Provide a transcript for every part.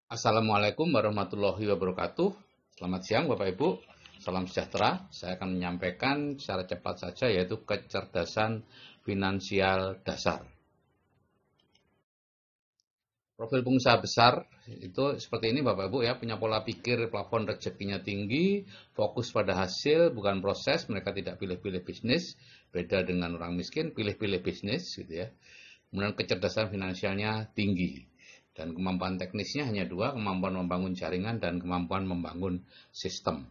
Assalamualaikum warahmatullahi wabarakatuh. Selamat siang Bapak Ibu, salam sejahtera. Saya akan menyampaikan secara cepat saja yaitu kecerdasan finansial dasar. Profil pengusaha besar itu seperti ini Bapak Ibu ya, punya pola pikir plafon rezekinya tinggi, fokus pada hasil bukan proses, mereka tidak pilih-pilih bisnis, beda dengan orang miskin, pilih-pilih bisnis gitu ya. Kemudian kecerdasan finansialnya tinggi. Dan kemampuan teknisnya hanya dua, kemampuan membangun jaringan dan kemampuan membangun sistem.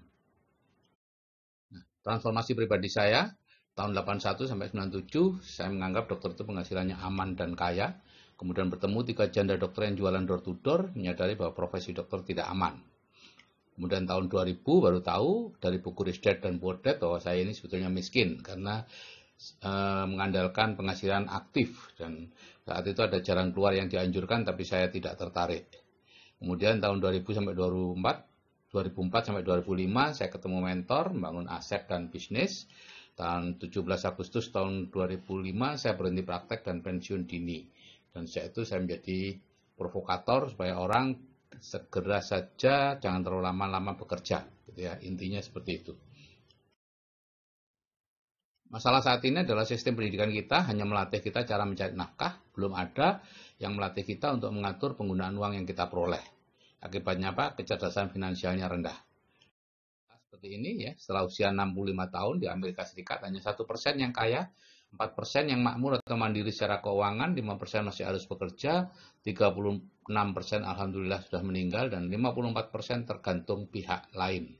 Transformasi pribadi saya, tahun 81 sampai 97, saya menganggap dokter itu penghasilannya aman dan kaya. Kemudian bertemu 3 janda dokter yang jualan door to door, menyadari bahwa profesi dokter tidak aman. Kemudian tahun 2000 baru tahu dari buku Rich Dad dan Poor Dad bahwa saya ini sebetulnya miskin karena mengandalkan penghasilan aktif dan saat itu ada jalan keluar yang dianjurkan tapi saya tidak tertarik. Kemudian tahun 2000 sampai 2004 sampai 2005 saya ketemu mentor membangun aset dan bisnis. Tahun 17 Agustus tahun 2005 saya berhenti praktek dan pensiun dini. Dan sejak itu saya menjadi provokator supaya orang segera saja jangan terlalu lama-lama bekerja gitu ya. Intinya seperti itu. Masalah saat ini adalah sistem pendidikan kita hanya melatih kita cara mencari nafkah, belum ada yang melatih kita untuk mengatur penggunaan uang yang kita peroleh. Akibatnya apa? Kecerdasan finansialnya rendah. Seperti ini ya, setelah usia 65 tahun di Amerika Serikat hanya 1% yang kaya, 4% yang makmur atau mandiri secara keuangan, 5% masih harus bekerja, 36% alhamdulillah sudah meninggal, dan 54% tergantung pihak lain.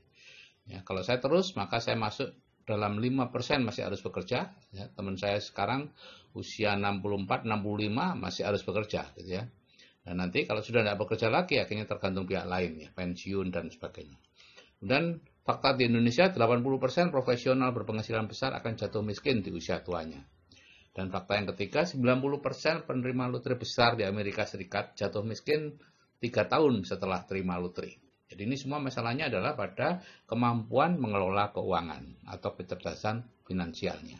Ya, kalau saya terus, maka saya masuk dalam 5% masih harus bekerja. Ya, teman saya sekarang usia 64, 65 masih harus bekerja. Gitu ya. Dan nanti kalau sudah tidak bekerja lagi, akhirnya tergantung pihak lain, ya, pensiun dan sebagainya. Dan fakta di Indonesia, 80% profesional berpenghasilan besar akan jatuh miskin di usia tuanya. Dan fakta yang ketiga, 90% penerima lotre besar di Amerika Serikat jatuh miskin 3 tahun setelah terima lotre. Jadi ini semua masalahnya adalah pada kemampuan mengelola keuangan atau kecerdasan finansialnya.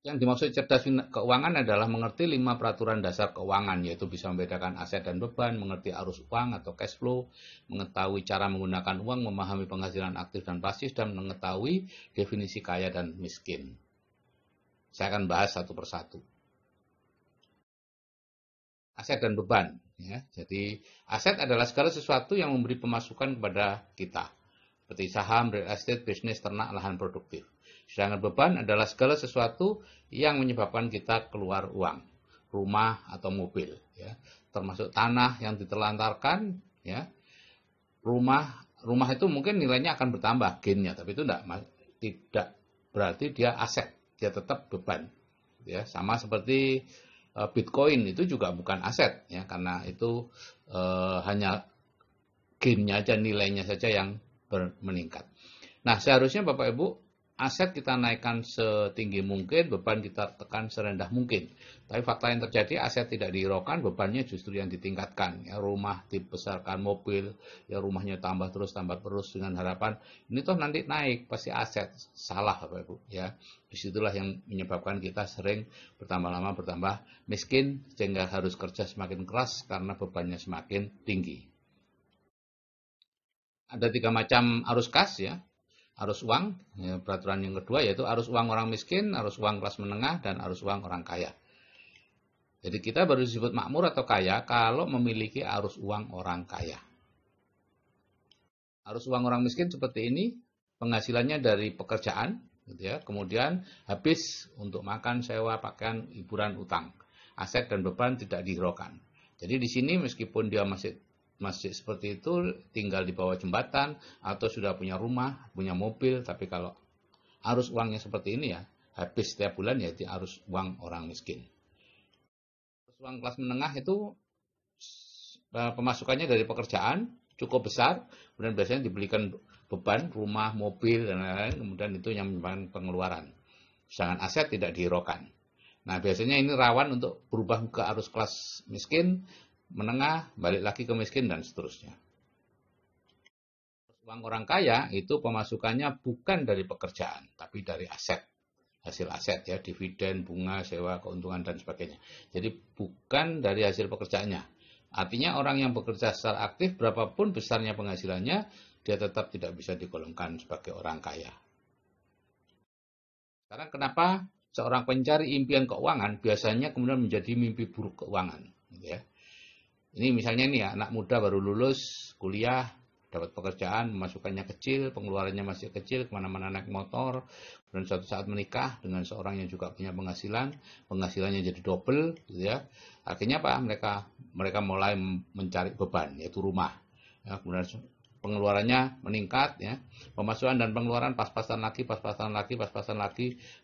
Yang dimaksud cerdas keuangan adalah mengerti 5 peraturan dasar keuangan, yaitu bisa membedakan aset dan beban, mengerti arus uang atau cash flow, mengetahui cara menggunakan uang, memahami penghasilan aktif dan pasif, dan mengetahui definisi kaya dan miskin. Saya akan bahas satu persatu. Aset dan beban. Ya. Jadi aset adalah segala sesuatu yang memberi pemasukan kepada kita. Seperti saham, real estate, bisnis, ternak, lahan produktif. Sedangkan beban adalah segala sesuatu yang menyebabkan kita keluar uang. Rumah atau mobil. Ya. Termasuk tanah yang diterlantarkan. Ya. Rumah itu mungkin nilainya akan bertambah gainnya. Tapi itu tidak berarti dia aset. Dia tetap beban. Ya. Sama seperti Bitcoin itu juga bukan aset. Ya. Karena itu hanya gainnya aja, nilainya saja yang meningkat. Nah, seharusnya Bapak Ibu, aset kita naikkan setinggi mungkin, beban kita tekan serendah mungkin. Tapi fakta yang terjadi, aset tidak dihiraukan, bebannya justru yang ditingkatkan. Ya, rumah dibesarkan, mobil, ya rumahnya tambah terus dengan harapan ini toh nanti naik, pasti aset. Salah Bapak Ibu, ya. Disitulah yang menyebabkan kita sering bertambah lama bertambah miskin sehingga harus kerja semakin keras karena bebannya semakin tinggi. Ada 3 macam arus kas ya. Arus uang, ya, peraturan yang kedua yaitu arus uang orang miskin, arus uang kelas menengah, dan arus uang orang kaya. Jadi kita baru disebut makmur atau kaya kalau memiliki arus uang orang kaya. Arus uang orang miskin seperti ini, penghasilannya dari pekerjaan, gitu ya, kemudian habis untuk makan, sewa, pakaian, hiburan, utang. Aset dan beban tidak dihiraukan. Jadi di sini meskipun dia masih seperti itu, tinggal di bawah jembatan atau sudah punya rumah, punya mobil, tapi kalau arus uangnya seperti ini ya, habis setiap bulan ya itu arus uang orang miskin. Arus uang kelas menengah itu pemasukannya dari pekerjaan cukup besar, kemudian biasanya dibelikan beban, rumah, mobil, dan lain-lain, kemudian itu yang menyebabkan pengeluaran. Sedangkan aset tidak dihiraukan. Nah, biasanya ini rawan untuk berubah ke arus kelas miskin, menengah, balik lagi ke miskin, dan seterusnya. Uang orang kaya itu pemasukannya bukan dari pekerjaan, tapi dari aset. Hasil aset ya, dividen, bunga, sewa, keuntungan, dan sebagainya. Jadi bukan dari hasil pekerjaannya. Artinya orang yang bekerja secara aktif, berapapun besarnya penghasilannya, dia tetap tidak bisa digolongkan sebagai orang kaya. Sekarang kenapa seorang pencari impian keuangan biasanya kemudian menjadi mimpi buruk keuangan? Ya. Ini misalnya nih ya, anak muda baru lulus kuliah, dapat pekerjaan, pemasukannya kecil, pengeluarannya masih kecil, kemana-mana naik motor, dan suatu saat menikah dengan seorang yang juga punya penghasilannya jadi double, gitu ya. Akhirnya apa? Mereka mulai mencari beban, yaitu rumah. Ya, kemudian pengeluarannya meningkat, ya, pemasukan dan pengeluaran pas-pasan lagi,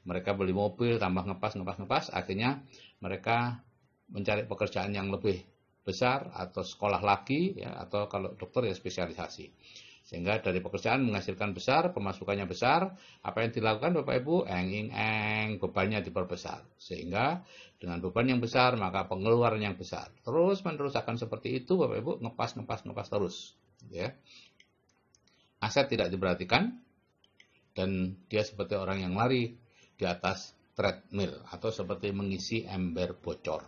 mereka beli mobil, tambah ngepas, akhirnya mereka mencari pekerjaan yang lebih besar atau sekolah lagi, ya, atau kalau dokter ya spesialisasi. Sehingga dari pekerjaan menghasilkan besar, pemasukannya besar, apa yang dilakukan Bapak Ibu? Bebannya diperbesar. Sehingga dengan beban yang besar, maka pengeluaran yang besar. Terus menerus akan seperti itu Bapak Ibu, ngepas terus. Ya. Aset tidak diperhatikan, dan dia seperti orang yang lari di atas treadmill, atau seperti mengisi ember bocor.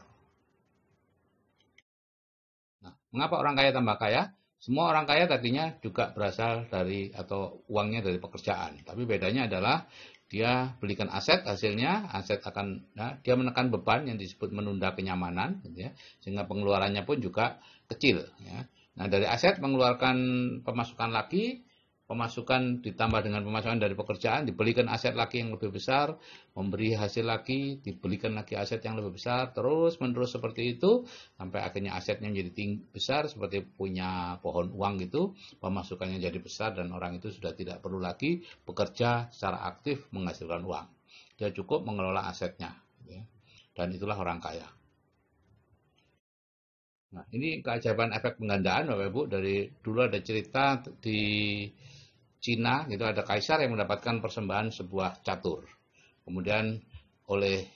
Nah, mengapa orang kaya tambah kaya? Semua orang kaya tadinya juga berasal dari atau uangnya dari pekerjaan. Tapi bedanya adalah dia belikan aset, hasilnya aset akan dia menekan beban yang disebut menunda kenyamanan, gitu ya, sehingga pengeluarannya pun juga kecil. Ya. Nah, dari aset mengeluarkan pemasukan lagi, pemasukan ditambah dengan pemasukan dari pekerjaan, dibelikan aset lagi yang lebih besar, memberi hasil lagi, dibelikan lagi aset yang lebih besar, terus menerus seperti itu, sampai akhirnya asetnya menjadi besar, seperti punya pohon uang gitu, pemasukannya jadi besar, dan orang itu sudah tidak perlu lagi bekerja secara aktif menghasilkan uang. Dia cukup mengelola asetnya, ya. Dan itulah orang kaya. Nah, ini keajaiban efek penggandaan, Bapak Ibu. Dari dulu ada cerita di Cina, gitu, ada kaisar yang mendapatkan persembahan sebuah catur. Kemudian oleh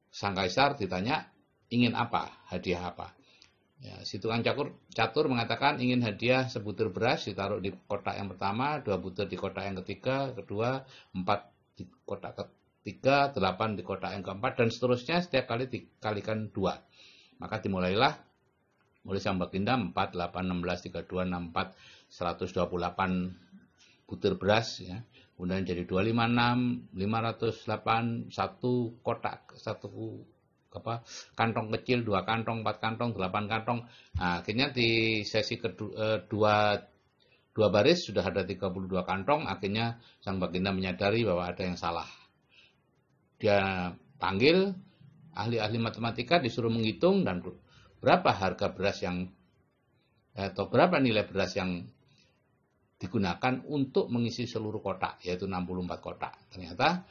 sang kaisar ditanya, ingin apa, hadiah apa? Ya, si tukang catur mengatakan ingin hadiah sebutir beras ditaruh di kotak yang pertama, 2 butir di kotak yang ketiga, kedua, 4 di kotak ketiga, 8 di kotak yang keempat, dan seterusnya setiap kali dikalikan 2. Maka dimulailah oleh sang baginda 4, 8, 16, 32, 64, 128 butir beras, ya. Kemudian jadi 256, 508, 1 kotak, 1 kantong kecil, 2 kantong, 4 kantong, 8 kantong. Nah, akhirnya di sesi kedua, dua baris sudah ada 32 kantong. Akhirnya sang baginda menyadari bahwa ada yang salah. Dia panggil ahli-ahli matematika, disuruh menghitung dan berapa harga beras yang atau berapa nilai beras yang digunakan untuk mengisi seluruh kotak, yaitu 64 kotak. Ternyata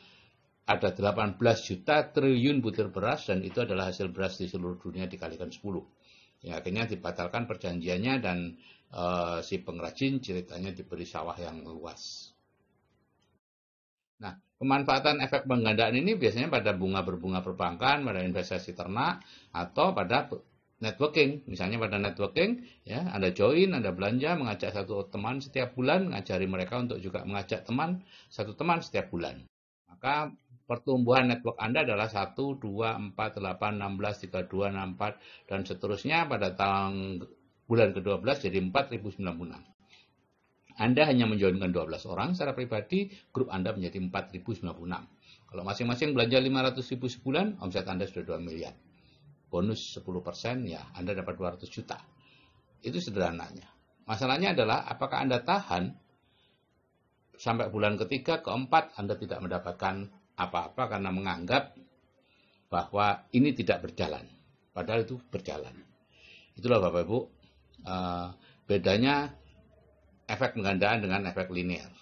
ada 18 juta triliun butir beras, dan itu adalah hasil beras di seluruh dunia dikalikan 10. Ya, akhirnya dibatalkan perjanjiannya, dan si pengrajin ceritanya diberi sawah yang luas. Nah, pemanfaatan efek penggandaan ini biasanya pada berbunga perbankan, pada investasi ternak, atau pada networking. Misalnya pada networking, ya, Anda join, Anda belanja, mengajak satu teman setiap bulan, mengajari mereka untuk juga mengajak satu teman setiap bulan. Maka pertumbuhan network Anda adalah 1, 2, 4, 8, 16, 32, 64, dan seterusnya pada bulan ke-12 jadi 4096. Anda hanya menjoinkan 12 orang secara pribadi, grup Anda menjadi 4096. Kalau masing-masing belanja 500.000 sebulan, omset Anda sudah 2 miliar. Bonus 10%, ya Anda dapat 200 juta. Itu sederhananya. Masalahnya adalah apakah Anda tahan sampai bulan ketiga, keempat Anda tidak mendapatkan apa-apa karena menganggap bahwa ini tidak berjalan. Padahal itu berjalan. Itulah Bapak Ibu, bedanya efek penggandaan dengan efek linear.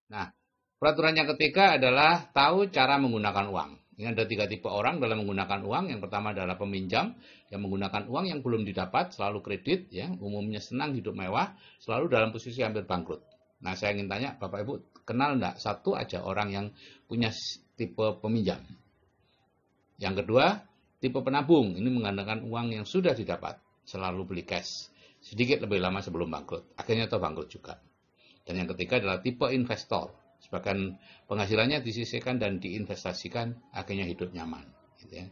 Nah, peraturan yang ketiga adalah tahu cara menggunakan uang. Ini ada 3 tipe orang dalam menggunakan uang. Yang pertama adalah peminjam yang menggunakan uang yang belum didapat, selalu kredit, ya, umumnya senang hidup mewah, selalu dalam posisi hampir bangkrut. Nah, saya ingin tanya Bapak Ibu, kenal enggak satu aja orang yang punya tipe peminjam? Yang kedua, tipe penabung. Ini mengandalkan uang yang sudah didapat, selalu beli cash, sedikit lebih lama sebelum bangkrut, akhirnya toh bangkrut juga. Dan yang ketiga adalah tipe investor. Sebagian penghasilannya disisihkan dan diinvestasikan, akhirnya hidup nyaman. Gitu ya.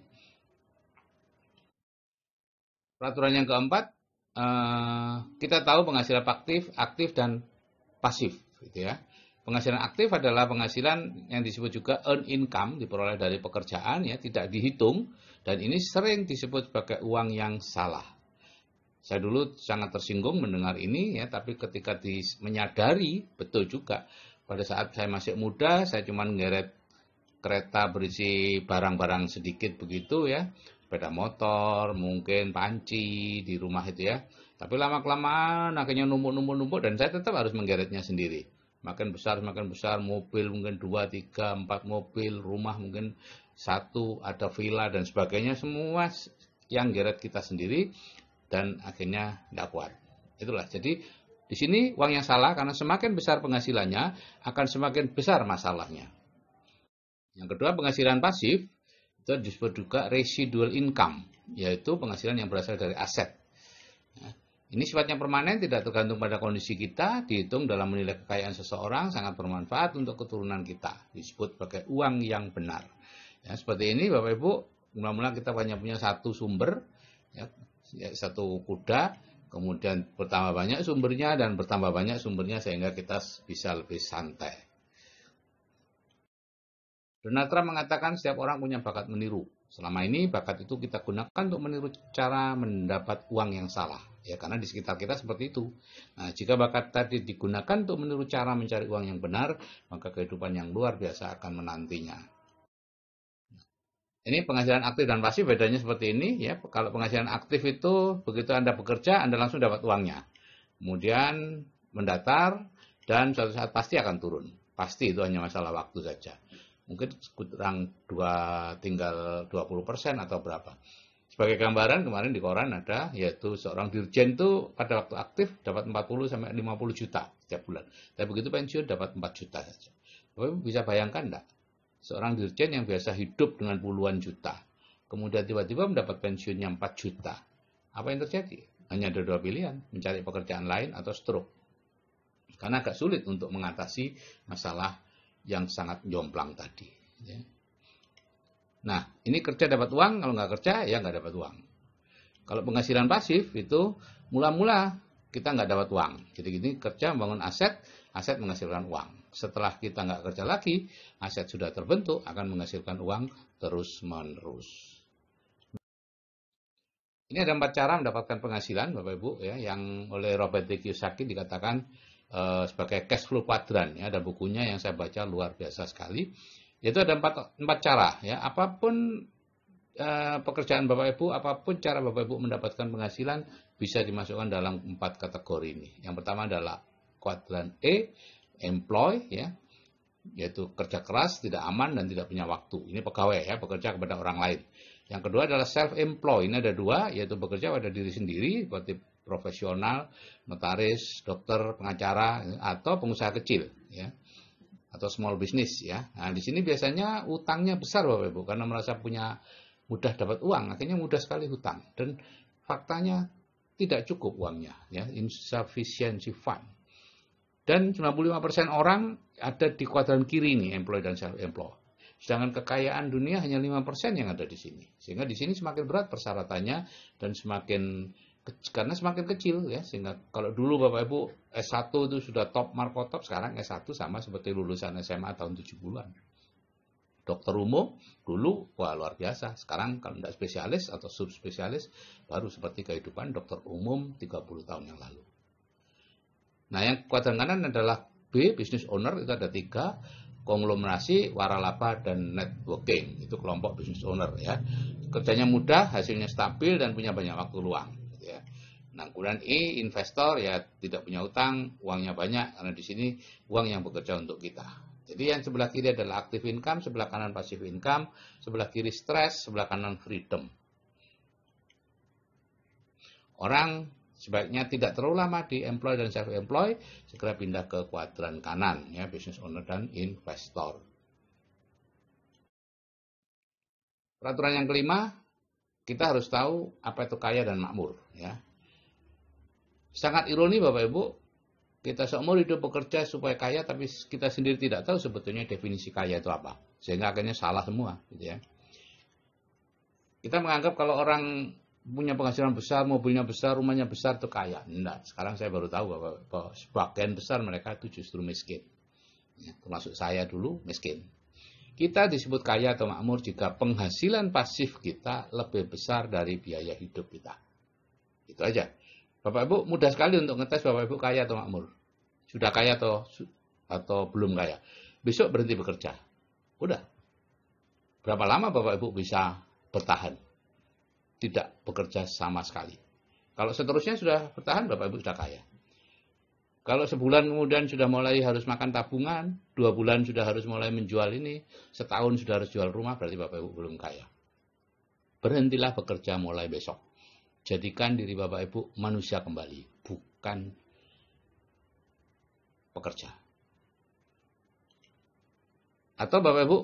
Peraturan yang keempat, kita tahu penghasilan aktif dan pasif, gitu ya. Penghasilan aktif adalah penghasilan yang disebut juga earned income, diperoleh dari pekerjaan, ya, tidak dihitung, dan ini sering disebut sebagai uang yang salah. Saya dulu sangat tersinggung mendengar ini, ya, tapi ketika menyadari, betul juga. Pada saat saya masih muda, saya cuma ngeret kereta berisi barang-barang sedikit begitu, ya, sepeda motor, mungkin panci di rumah itu, ya. Tapi lama-kelamaan akhirnya numpuk-numpuk dan saya tetap harus menggeretnya sendiri. Makin besar, mobil mungkin 2, 3, 4 mobil, rumah mungkin 1, ada villa dan sebagainya, semua yang geret kita sendiri dan akhirnya tidak kuat. Itulah, jadi di sini uang yang salah karena semakin besar penghasilannya akan semakin besar masalahnya. Yang kedua, penghasilan pasif itu disebut juga residual income, yaitu penghasilan yang berasal dari aset. Ini sifatnya permanen, tidak tergantung pada kondisi kita, dihitung dalam menilai kekayaan seseorang, sangat bermanfaat untuk keturunan kita. Disebut sebagai uang yang benar. Ya, seperti ini Bapak Ibu, mula-mula kita hanya punya satu sumber, ya, satu kuda, kemudian bertambah banyak sumbernya dan bertambah banyak sumbernya sehingga kita bisa lebih santai. Donald Trump mengatakan setiap orang punya bakat meniru. Selama ini bakat itu kita gunakan untuk meniru cara mendapat uang yang salah. Ya, karena di sekitar kita seperti itu. Nah, jika bakat tadi digunakan untuk meniru cara mencari uang yang benar, maka kehidupan yang luar biasa akan menantinya. Ini penghasilan aktif dan pasif bedanya seperti ini, ya. Kalau penghasilan aktif itu begitu Anda bekerja, Anda langsung dapat uangnya. Kemudian mendatar dan suatu saat pasti akan turun. Pasti itu hanya masalah waktu saja. Mungkin kurang tinggal 20% atau berapa. Sebagai gambaran kemarin di koran ada, yaitu seorang dirjen itu pada waktu aktif dapat 40 sampai 50 juta setiap bulan. Tapi begitu pensiun dapat 4 juta saja. Bapak bisa bayangkan enggak? Seorang dirjen yang biasa hidup dengan puluhan juta, kemudian tiba-tiba mendapat pensiunnya 4 juta. Apa yang terjadi? Hanya ada dua pilihan, mencari pekerjaan lain atau stroke. Karena agak sulit untuk mengatasi masalah yang sangat jomplang tadi. Ya. Nah, ini kerja dapat uang, kalau nggak kerja, ya nggak dapat uang. Kalau penghasilan pasif itu, mula-mula kita nggak dapat uang. Jadi gini, kerja membangun aset, aset menghasilkan uang. Setelah kita nggak kerja lagi, aset sudah terbentuk, akan menghasilkan uang terus-menerus. Ini ada 4 cara mendapatkan penghasilan, Bapak Ibu, ya, yang oleh Robert T. Kiyosaki dikatakan sebagai cash flow quadrant, ya. Ada bukunya yang saya baca luar biasa sekali. Yaitu ada 4 cara, ya. Apapun pekerjaan Bapak Ibu, apapun cara Bapak Ibu mendapatkan penghasilan bisa dimasukkan dalam 4 kategori ini. Yang pertama adalah kuadran E, employ, ya, yaitu kerja keras, tidak aman dan tidak punya waktu. Ini pegawai, ya, bekerja kepada orang lain. Yang kedua adalah self-employ. Ini ada 2, yaitu bekerja pada diri sendiri, seperti profesional, notaris, dokter, pengacara, atau pengusaha kecil, ya, atau small business, ya. Nah, di sini biasanya utangnya besar Bapak Ibu, karena merasa mudah dapat uang, akhirnya mudah sekali hutang, dan faktanya tidak cukup uangnya, ya, insufficiency fund. Dan 95% orang ada di kuadran kiri ini, employ dan self-employ. Sedangkan kekayaan dunia hanya 5% yang ada di sini. Sehingga di sini semakin berat persyaratannya dan karena semakin kecil, ya, sehingga kalau dulu Bapak Ibu S1 itu sudah top marko top, sekarang S1 sama seperti lulusan SMA tahun 70-an. Dokter umum dulu wah luar biasa, sekarang kalau tidak spesialis atau subspesialis baru seperti kehidupan dokter umum 30 tahun yang lalu. Nah, yang kuadran kanan adalah B, business owner, itu ada 3, konglomerasi, waralaba, dan networking, itu kelompok business owner, ya. Kerjanya mudah, hasilnya stabil, dan punya banyak waktu luang. Ya. Nah, kemudian I, investor, ya, tidak punya utang, uangnya banyak, karena di sini uang yang bekerja untuk kita. Jadi yang sebelah kiri adalah active income, sebelah kanan passive income, sebelah kiri stress, sebelah kanan freedom. Orang sebaiknya tidak terlalu lama di employ dan self-employ, segera pindah ke kuadran kanan, ya, business owner dan investor. Peraturan yang kelima, kita harus tahu apa itu kaya dan makmur, ya. Sangat ironi Bapak Ibu, kita seumur hidup bekerja supaya kaya, tapi kita sendiri tidak tahu sebetulnya definisi kaya itu apa, sehingga akhirnya salah semua, gitu ya. Kita menganggap kalau orang punya penghasilan besar, mobilnya besar, rumahnya besar itu kaya. Enggak, sekarang saya baru tahu bahwa sebagian besar mereka itu justru miskin. Ya, termasuk saya dulu miskin. Kita disebut kaya atau makmur jika penghasilan pasif kita lebih besar dari biaya hidup kita. Itu aja. Bapak Ibu mudah sekali untuk ngetes Bapak Ibu kaya atau makmur. Sudah kaya atau belum kaya. Besok berhenti bekerja. Udah. Berapa lama Bapak Ibu bisa bertahan? Tidak bekerja sama sekali. Kalau seterusnya sudah bertahan, Bapak Ibu sudah kaya. Kalau sebulan kemudian sudah mulai harus makan tabungan, 2 bulan sudah harus mulai menjual ini, setahun sudah harus jual rumah, berarti Bapak Ibu belum kaya. Berhentilah bekerja mulai besok. Jadikan diri Bapak Ibu manusia kembali, bukan pekerja. Atau Bapak Ibu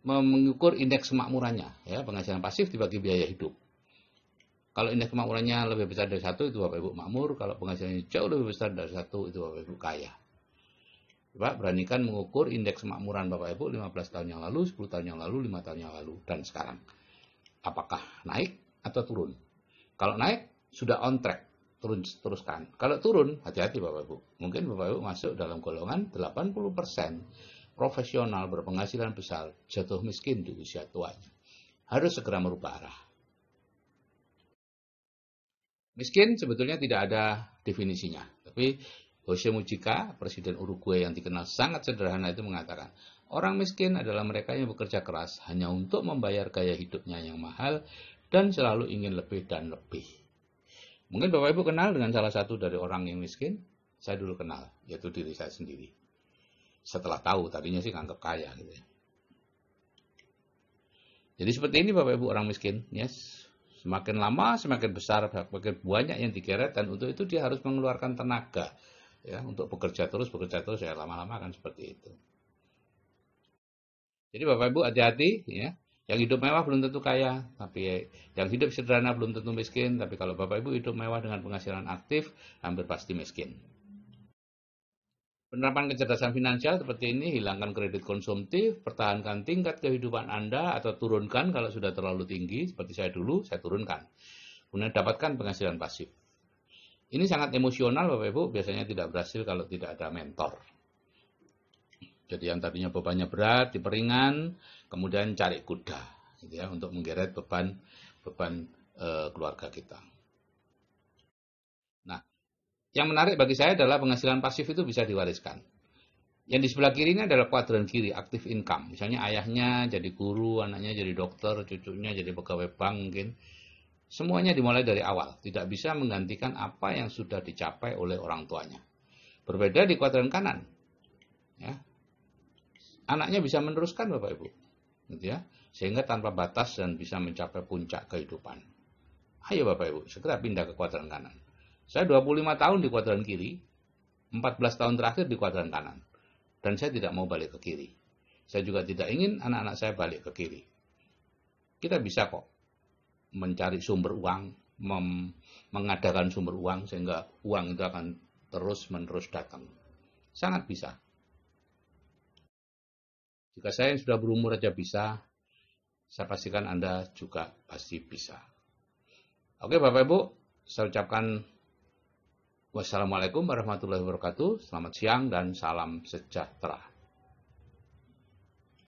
mengukur indeks kemakmurannya, ya, penghasilan pasif dibagi biaya hidup. Kalau indeks kemakmurannya lebih besar dari 1, itu Bapak Ibu makmur. Kalau penghasilannya jauh lebih besar dari 1, itu Bapak Ibu kaya. Coba beranikan mengukur indeks kemakmuran Bapak Ibu 15 tahun yang lalu, 10 tahun yang lalu, 5 tahun yang lalu, dan sekarang. Apakah naik atau turun? Kalau naik, sudah on track, teruskan. Kalau turun, hati-hati Bapak Ibu. Mungkin Bapak Ibu masuk dalam golongan 80% profesional berpenghasilan besar, jatuh miskin di usia tuanya. Harus segera merubah arah. Miskin sebetulnya tidak ada definisinya. Tapi Jose Mujica, Presiden Uruguay yang dikenal sangat sederhana itu mengatakan, orang miskin adalah mereka yang bekerja keras hanya untuk membayar gaya hidupnya yang mahal dan selalu ingin lebih dan lebih. Mungkin Bapak Ibu kenal dengan salah satu dari orang yang miskin. Saya dulu kenal, yaitu diri saya sendiri. Setelah tahu, tadinya sih nganggap kaya gitu ya. Jadi seperti ini Bapak Ibu orang miskin, yes. Semakin lama, semakin besar, semakin banyak yang digeret, dan untuk itu dia harus mengeluarkan tenaga, ya, untuk bekerja terus, ya lama-lama kan seperti itu. Jadi Bapak Ibu hati-hati, ya. Yang hidup mewah belum tentu kaya, tapi yang hidup sederhana belum tentu miskin. Tapi kalau Bapak Ibu hidup mewah dengan penghasilan aktif, hampir pasti miskin. Penerapan kecerdasan finansial seperti ini, hilangkan kredit konsumtif, pertahankan tingkat kehidupan Anda atau turunkan kalau sudah terlalu tinggi, seperti saya dulu, saya turunkan. Kemudian dapatkan penghasilan pasif. Ini sangat emosional Bapak Ibu, biasanya tidak berhasil kalau tidak ada mentor. Jadi yang tadinya bebannya berat, diperingan, kemudian cari kuda, gitu ya, untuk menggeret beban keluarga kita. Nah, yang menarik bagi saya adalah penghasilan pasif itu bisa diwariskan. Yang di sebelah kiri ini adalah kuadran kiri, active income. Misalnya ayahnya jadi guru, anaknya jadi dokter, cucunya jadi pegawai bank mungkin. Semuanya dimulai dari awal, tidak bisa menggantikan apa yang sudah dicapai oleh orang tuanya. Berbeda di kuadran kanan. Ya. Anaknya bisa meneruskan Bapak Ibu. Gitu ya. Sehingga tanpa batas dan bisa mencapai puncak kehidupan. Ayo Bapak Ibu, segera pindah ke kuadran kanan. Saya 25 tahun di kuadran kiri, 14 tahun terakhir di kuadran kanan. Dan saya tidak mau balik ke kiri. Saya juga tidak ingin anak-anak saya balik ke kiri. Kita bisa kok mencari sumber uang, mengadakan sumber uang, sehingga uang itu akan terus-menerus datang. Sangat bisa. Jika saya yang sudah berumur aja bisa, saya pastikan Anda juga pasti bisa. Oke Bapak Ibu, saya ucapkan wassalamualaikum warahmatullahi wabarakatuh. Selamat siang dan salam sejahtera.